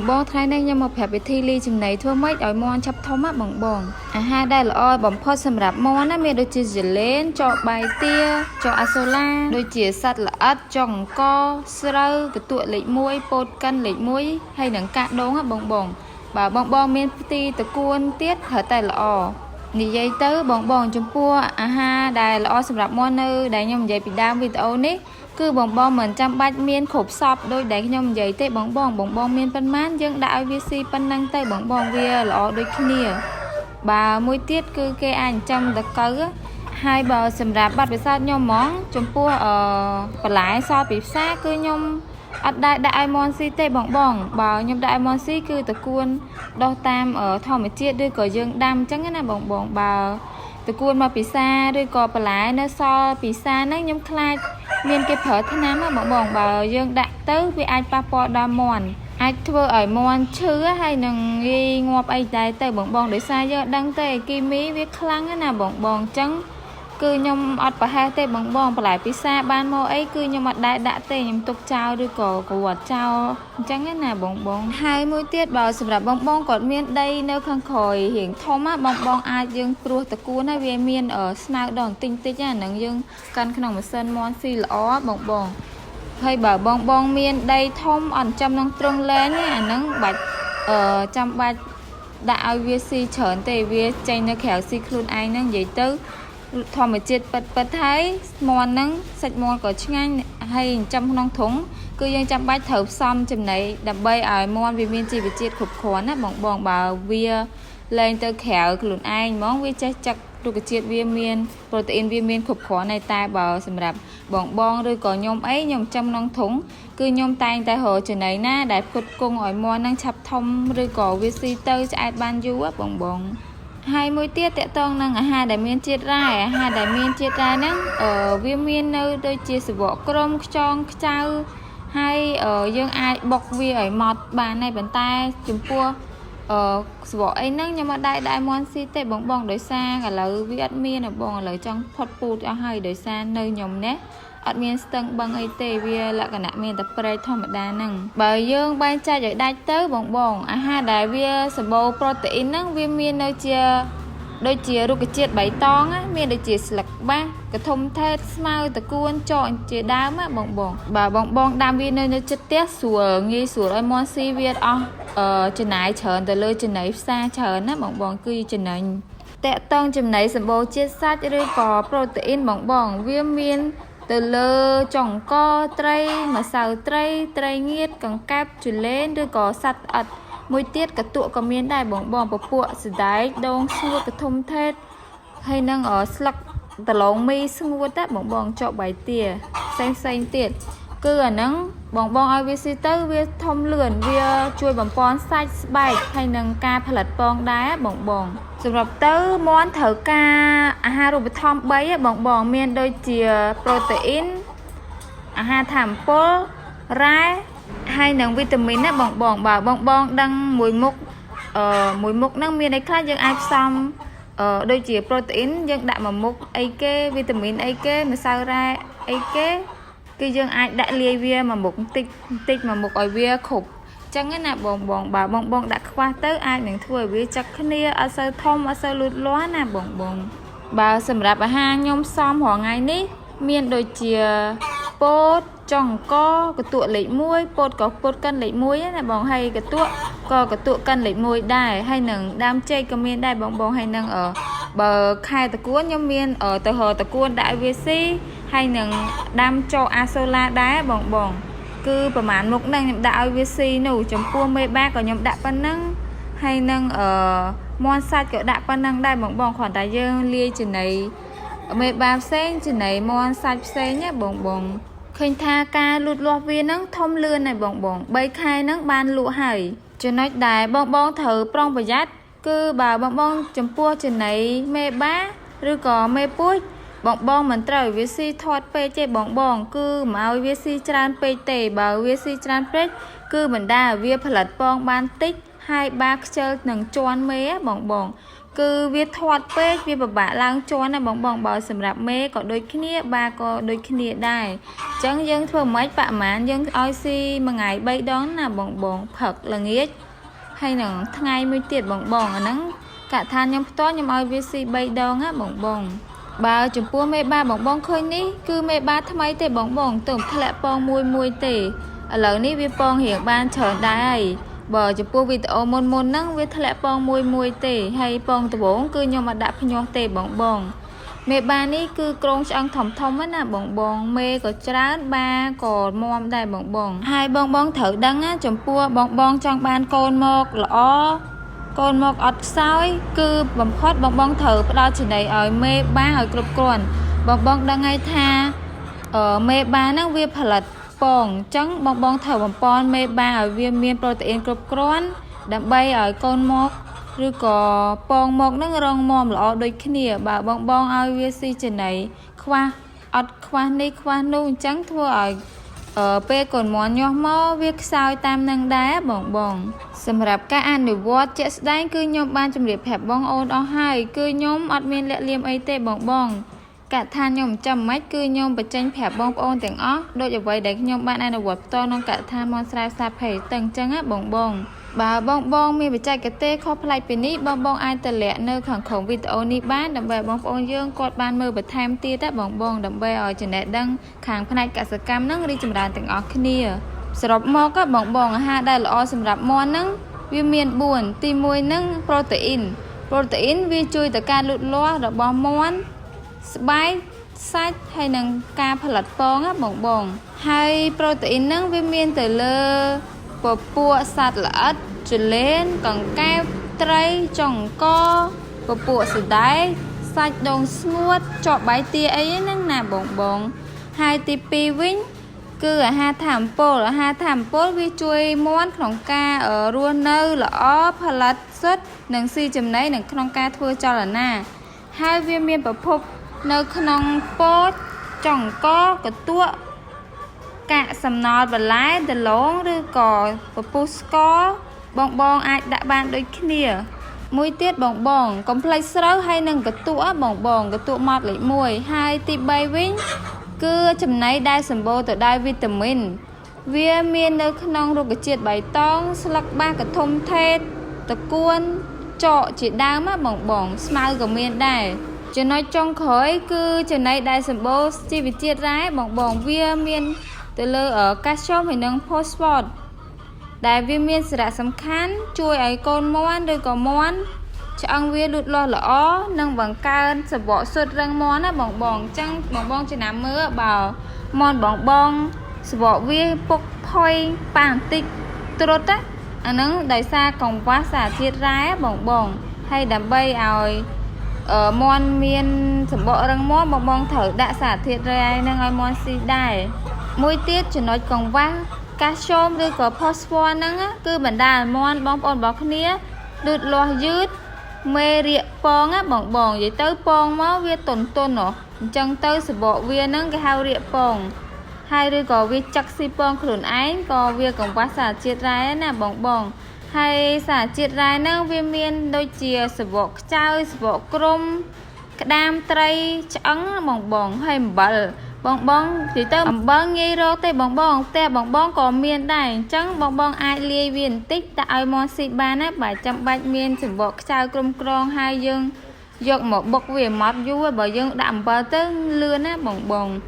បងថ្ងៃនេះខ្ញុំមកប្រាប់វិធីលីចំណីធ្វើម៉េចឲ្យមាន់ឆាប់ធំណាបងអាហារដែលល្អបំផុតសម្រាប់មាន់ណាមានដូចជាសាឡេនចកបាយទាចកអាសូឡាដូចជាសត្វល្អិតចកអង្គស្រូវកន្ទក់លេខ1ពោតកិនលេខ1ហើយនឹងកាក់ដូងណាបងបើបងមានទីតកួនទៀតត្រូវតែល្អនិយាយទៅបងចំពោះអាហារដែលល្អសម្រាប់មាន់នៅដែលខ្ញុំនិយាយពីដើមវីដេអូនេះគឺបងមិនចាំបាច់មានគ្រប់សពដូចដែលខ្ញុំនិយាយទេបងមានប៉ុន្មានយើងដាក់ឲ្យវាស៊ីប៉ុណ្ណឹងទៅបងវាល្អដូចគ្នាបើមួយទៀតគឺគេអាចចាំតកៅហើយបើសម្រាប់បាត់ពិសោធន៍ខ្ញុំហ្មងចំពោះបន្លែសតពីផ្សារគឺខ្ញុំអត់ដាក់ឲ្យមាន់ស៊ីទេបងបើខ្ញុំដាក់ឲ្យមាន់ស៊ីគឺតកួនដោះតាមធម្មជាតិឬក៏យើងដាំអញ្ចឹងណាបងបើតកួនមកពីផ្សារឬក៏បន្លែនៅសល់ពីផ្សារហ្នឹងខ្ញុំខ្លាចមានគេប្រើថ្នាំណាបងបើយើងដាក់ទៅវាអាចប៉ះពាល់ដល់មាន់អាចធ្វើឲ្យមាន់ឈឺហើយនឹងងាយងាប់អីដែរទៅបងដោយសារយើងដឹងទេគីមីវាខ្លាំងណាបងអញ្ចឹងគឺខ្ញុំអត់ប្រហែសទេបងបន្លែពិសាបានមកអីគឺខ្ញុំអត់ដែរដាក់ទេខ្ញុំទុកចោលឬក៏ក្រាត់ចោលអញ្ចឹងណាបងហើយមួយទៀតបើសម្រាប់បងគាត់មានដីនៅខាងក្រោយរៀងធំណាបងអាចយើងព្រោះតកួនហើយវាមានស្នើដងតិចណាហ្នឹងយើងកាន់ក្នុងម៉ាស៊ីនមាន់ស៊ីល្អបងហើយបើបងមានដីធំអត់ចំនឹងត្រង់លែងអាហ្នឹងបាច់ចាំបាច់ដាក់ឲ្យវាស៊ីច្រើនទេវាចេញនៅក្រៅស៊ីខ្លួនឯងហ្នឹងនិយាយទៅធម្មជាតិពិតហើយមាន់ហ្នឹងសាច់មាន់ក៏ឆ្ងាញ់ហើយចំក្នុងធុងគឺយើងចាំបាច់ត្រូវផ្សំចំណីដើម្បីឲ្យមាន់វាមានជីវជាតិគ្រប់គ្រាន់ណាបងបើវាលែងទៅក្រៅខ្លួនឯងហ្មងវាចេះចឹករុក្ខជាតិវាមានប្រូតេអ៊ីនវាមានគ្រប់គ្រាន់ហើយតែបើសម្រាប់បងឬក៏ខ្ញុំអីខ្ញុំចំក្នុងធុងគឺខ្ញុំតែងតែរកចំណីណាដែលផ្គត់ផ្គង់ឲ្យមាន់ហ្នឹងឆាប់ធំឬក៏វាស៊ីទៅឆ្អែតបានយូរបងហើយមួយទៀតតកតងនឹងអាហារដែលមានជាតិរ៉ែហ្នឹងវាមាននៅដូចជាសបកក្រមខ្ចងខ្ចៅហើយយើងអាចបុកវាឲ្យម៉ត់បានហើយប៉ុន្តែចំពោះសបកអីហ្នឹងខ្ញុំអត់ដែរមាន់ស៊ីទេបងដោយសារឥឡូវវាអត់មានបងឥឡូវចង់ផុតពូជអស់ហើយដោយសារនៅខ្ញុំណាអត់មានស្ទឹងបឹងអីទេវាលក្ខណៈមានតែព្រែកធម្មតាហ្នឹងបើយើងបែងចែកឲ្យដាច់ទៅបងអាហារដែលវាសម្បូរប្រូតេអ៊ីនហ្នឹងវាមាននៅជាដូចជារុក្ខជាតិបៃតងមានដូចជាស្លឹកបាសកធំថេតស្មៅតកួនចកជាដើមបងបើបងដាំវានៅចិត្តផ្ទះស្រួលងាយស្រួលឲ្យមាន់ស៊ីវាអស់ចំណាយច្រើនទៅលើចំណីផ្សារច្រើនណាបងគឺចំណេញតកតងចំណីសម្បូរជាតិសាច់ឬក៏ប្រូតេអ៊ីនបងវាមានទៅលើចង្កត្រីម្សៅត្រីងៀតកង្កែបជូលែនឬក៏សត្វស្អិតមួយទៀតកតុកក៏មានដែរបងពពួកសណ្ដែកដូងស្ងួតកធំថេតហើយនឹងស្លឹកដលងមីស្ងួតបងចកបាយទាផ្សេងទៀតគឺអាហ្នឹងបងឲ្យវាស៊ីទៅវាធំលឿនវាជួយបំពន់សាច់ស្បែកហើយនឹងការផលិតពងដែរបងសម្រាប់ទៅមាន់ត្រូវការអាហារូបត្ថម្ភ3បងមានដូចជាប្រូតេអ៊ីនអាហារថាមពលរ៉ែហើយនឹងវីតាមីនណាបងបើបងដឹងមួយមុខហ្នឹងមានអីខ្លះយើងអាចផ្សំដូចជាប្រូតេអ៊ីនយើងដាក់មួយមុខអីគេវីតាមីនអីគេម្សៅរ៉ែអីគេគឺយើងអាចដាក់លាយវាមួយមុខបន្តិចមួយមុខឲ្យវាគ្រប់ចឹងណាបងបើបងដាក់ខ្វះទៅអាចនឹងធ្វើឲ្យវាចឹកគ្នាអត់សូវធំអត់សូវលូតលាស់ណាបងបើសម្រាប់អាហារខ្ញុំផ្សំរាល់ថ្ងៃនេះមានដូចជាពោតចុងកន្ទក់លេខ1ពោតក៏ពោតកិនលេខ1ណាបងហើយកន្ទក់ក៏កន្ទក់កិនលេខ1ដែរហើយនឹងដើមចេកក៏មានដែរបងហើយនឹងបើខែតកួនខ្ញុំមានទៅរកតកួនដាក់វាស៊ីហើយនឹងដាំចោអាសូឡាដែរបងគឺប្រហែលមុខហ្នឹងខ្ញុំដាក់ឲ្យវាស៊ីនោះចំពោះមេបាក៏ខ្ញុំដាក់ប៉ុណ្ណឹងហើយនឹងមាន់សាច់ក៏ដាក់ប៉ុណ្ណឹងដែរបងគ្រាន់តែយើងលាយចំណីមេបាផ្សេងចំណីមាន់សាច់ផ្សេងណាបងឃើញថាការលូតលាស់វាហ្នឹងធំលឿនហើយបង3ខែហ្នឹងបានលក់ហើយចំណុចដែលបងត្រូវប្រុងប្រយ័ត្នគឺបើបងចំពោះចំណីមេបាឬក៏មេពូជបងមិនត្រូវវាស៊ីធាត់ពេកទេបងគឺមិនឲ្យវាស៊ីច្រើនពេកទេបើវាស៊ីច្រើនពេកគឺបណ្ដាវាផលិតពងបានតិចហ hai ba chơi nằng choan mê á bỏng cứ viết thoát pê viết bà bạ lang choan á bỏng bảo sầm rạp mê có đôi kia ba có đôi kia đài chẳng dân thua mấy bạn mán dân oi si mà ngày bay đón là bỏng thật là nghĩa hay là ngày mới tiệt bỏng ở nắng cả than nhóm to nhóm oi vi si bay đón á bỏng bà chụp pua mê ba bỏng khơi ní cứ mê ba tham mấy tê bỏng tưởng thẹn bong mùi tê ở lỡ ní vi bong hiện ban trở đài bờ chụp pua vi tô môn nắng vi thẹn bong mùi tê hay bong tụ bốn cứ nhóm mà đạp nhon tê bỏng mẹ ba ní cứ krong ăn thòng á nè bỏng mê có trán ba có mom đài bỏng hai bong thử đắng á chụp pua bong trong ban con một lõ con một ọt sói cứ bấm khót bong thử đó chỉ này ở mê ba ở cục còn bong đang ngay tha ở mê ba nó vi phật bong trắng bong thử bong pon mê ba ở vi miên protein cục còn đậm bay ở con một rồi có bong một nó rong mom lọ đôi kia bà bong ở vi si chỉ này khoa ọt khoa ní khoa nu trắng thua ở pe còn món nhỏ mò việc sao tam năng đá bongสำหรับการอ่านหรือวอดเจ็ดได้คือโยมบ้านจำเรียบแผบบองโอนเอาให้คือโยมอัดเมียนและเลียมไอเต้บองกะทานโยมจำไม่คือโยมประจันแผบบองโอนแต่งอ้อโดยจะไว้ได้โยมบ้านอ่านวอดตอนน้องกะทานมอนสลายซาเผยตึงจังอ่ะบองบ่าบองมีประจัยกะเต้ข้อพลายเป็นนี้บองอ่านแต่แหละเนื้อของวิดีโอนี้บ้านดับเบิลบองโอนเยื่อกดบ้านมือประทามตีแต่บองดับเบิลเอาจะแนะดังขางพนักกษกรรมนั่งรีจำรานแต่งอ้อขึ้นนี่สำหรับมอก็บองฮะได้ละอสำหรับมอนั่งวิเมียนบุญตีมวยนึ่งโปรตีนวิจุยแต่การหลุดล้อระบอม้วนสบายไซต์ให้นังการผลัดปองอ่ะบองให้โปรตีนนึ่งวิเมียนแต่เลอปัวสัตว์ละอัดจุเล่นกังแก้วไตรจ่องก้อปัวสุดได้ไซต์ดงสงวดเจาะใบเตียไอ้นั่งหน้าบองให้ตีปีวิ่งคือหาถามโปวิจุยม้วนของการัวเนอร์ละอ้อผลัดสุดหนังซีจำได้หนังขนมกาทัวจอละหน้าให้เวียนเมียนประพบเนอขนมโป๊ดจ่องก้อกระตัวกะสำนอบัลไลเดลงหรือก่อประปุสกอบองอาจดะบานโดยขี้เนียมวยเตี้ยบองคอมเพล็กซ์เราให้หนังกระตัวบองกระตัวมอดเลยมวยให้ตีใบวิ่งคือจำไหนได้สมบูรณ์แต่ได้วิตามินเวียเมียนเนื้อขนมรูกระเจียดใบตองสลักบ้ากระทมเทศตะกวนเจาะจีดาวมาบองสมาร์กับเมียนได้จะน้อยจงขอยคือจำไหนได้สมบูรณ์จีวิเจียดร้ายบองเวียเมียนแต่เลอกัสชอมให้นังโพสปอร์ตได้เวียเมียนสระสำคัญช่วยไอโกนม้วนโดยก่อม้วนจะอังเวียหลุดลอยละอ้อนังบังการสะบอสุดรังมอนนะบองจังบองจะน้ำเมื่อบ่าวมอนบองสะบอเวียปกพอยปางติกตรดáอันนั้นได้ซากองว่าสาธิตร้ายบองให้ดับใบเอามอนเมียนสะบอรังมอนบองเถิดได้สาธิตร้ายนังไอมอนซีได้มวยเตี้ยจะน้อยกองว่ากาชมหรือก็พอสปอร์นั่งáคือบรรดามอนบองปอนบอกเนี้ยดูดลอยยืดเมเรียปองáบองvậy tới pong máu vía tồn nọ chân tới sự bộ vía nâng cái hao ria pong hai đứa có vía chắc si pong khổn ái có vía còn quá xả chiết rai nè bong hay xả chiết rai nâng vía miên đôi chia sự bộ trao sự bộ crom đam tray trắng bong hay bẩn bong thì tới bong nghe rô tây bong có miên đài trắng bong ai lia viên tích tại món xịt ba nát bài trăm bạch miên sự bộ trao crom hai dương giọt một bọc về mót vua bởi dương đạm bờ tới lươn á bong